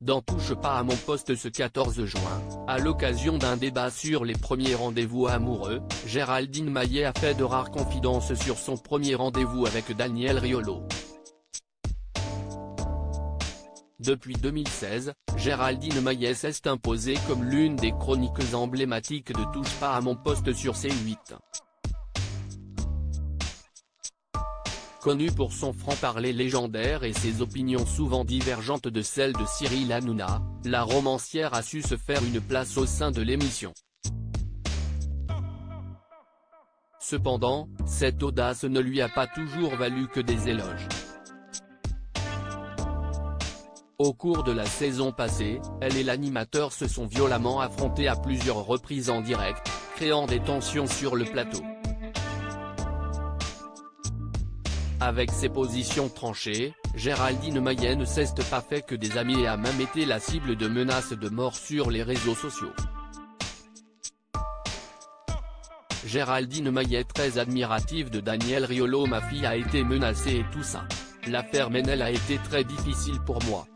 dans Touche pas à mon poste ce 14 juin, à l'occasion d'un débat sur les premiers rendez-vous amoureux, Géraldine Maillet a fait de rares confidences sur son premier rendez-vous avec Daniel Riolo. Depuis 2016, Géraldine Maillet s'est imposée comme l'une des chroniqueuses emblématiques de Touche pas à mon poste sur C8. Connue pour son franc-parler légendaire et ses opinions souvent divergentes de celles de Cyril Hanouna, la romancière a su se faire une place au sein de l'émission. Cependant, cette audace ne lui a pas toujours valu que des éloges. Au cours de la saison passée, elle et l'animateur se sont violemment affrontés à plusieurs reprises en direct, créant des tensions sur le plateau. Avec ses positions tranchées, Géraldine Maillet ne s'est pas fait que des amis et a même été la cible de menaces de mort sur les réseaux sociaux. Géraldine Maillet, très admirative de Daniel Riolo: ma fille a été menacée et tout ça. L'affaire Ménel a été très difficile pour moi.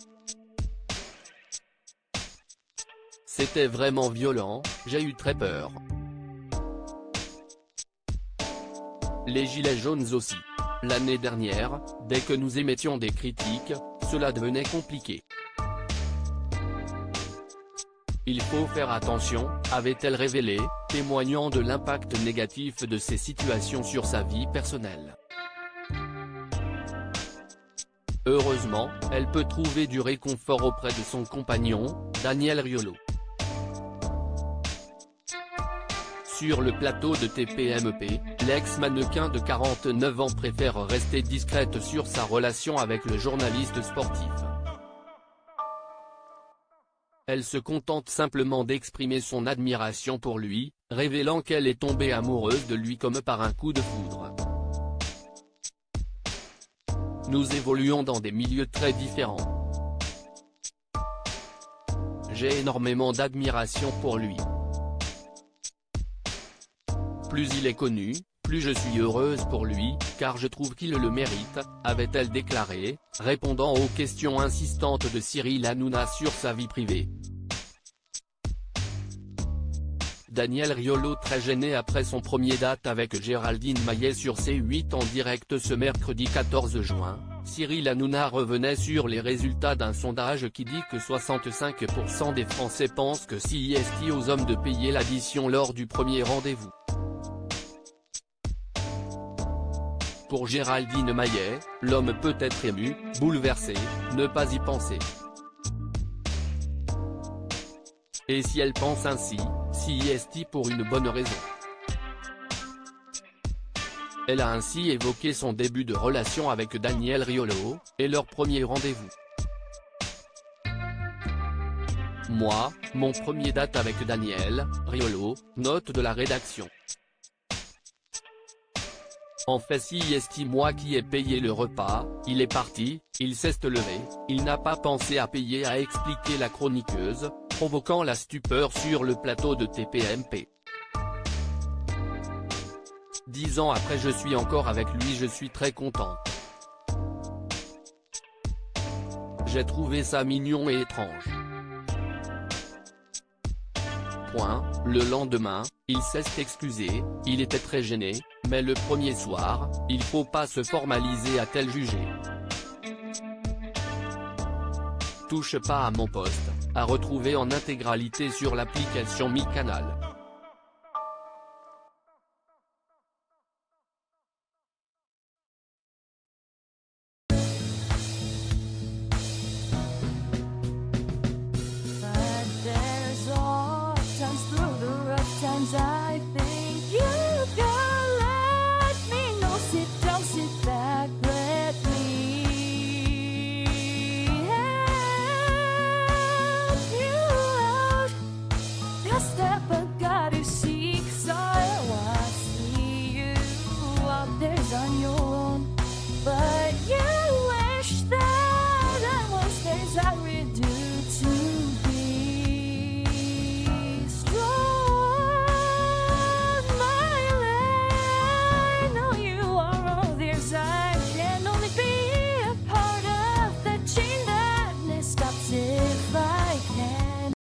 C'était vraiment violent, j'ai eu très peur. Les gilets jaunes aussi. L'année dernière, dès que nous émettions des critiques, cela devenait compliqué. Il faut faire attention, avait-elle révélé, témoignant de l'impact négatif de ces situations sur sa vie personnelle. Heureusement, elle peut trouver du réconfort auprès de son compagnon, Daniel Riolo. Sur le plateau de TPMP, l'ex-mannequin de 49 ans préfère rester discrète sur sa relation avec le journaliste sportif. Elle se contente simplement d'exprimer son admiration pour lui, révélant qu'elle est tombée amoureuse de lui comme par un coup de foudre. Nous évoluons dans des milieux très différents. J'ai énormément d'admiration pour lui. Plus il est connu, plus je suis heureuse pour lui, car je trouve qu'il le mérite, avait-elle déclaré, répondant aux questions insistantes de Cyril Hanouna sur sa vie privée. Daniel Riolo, très gêné après son premier date avec Géraldine Maillet sur C8 en direct ce mercredi 14 juin, Cyril Hanouna revenait sur les résultats d'un sondage qui dit que 65% des Français pensent que c'est aux hommes de payer l'addition lors du premier rendez-vous. Pour Géraldine Maillet, l'homme peut être ému, bouleversé, ne pas y penser. Et si elle pense ainsi, c'est pour une bonne raison. Elle a ainsi évoqué son début de relation avec Daniel Riolo, et leur premier rendez-vous. Moi, mon premier date avec Daniel Riolo, note de la rédaction. En fait c'est moi qui ai payé le repas, il est parti, il s'est levé, il n'a pas pensé à payer, a expliqué la chroniqueuse, provoquant la stupeur sur le plateau de TPMP. 10 ans après, je suis encore avec lui, je suis très contente. J'ai trouvé ça mignon et étrange. Le lendemain, il s'est excusé, il était très gêné, mais le premier soir, il faut pas se formaliser, a-t-elle jugé. Touche pas à mon poste, à retrouver en intégralité sur l'application Mi Canal.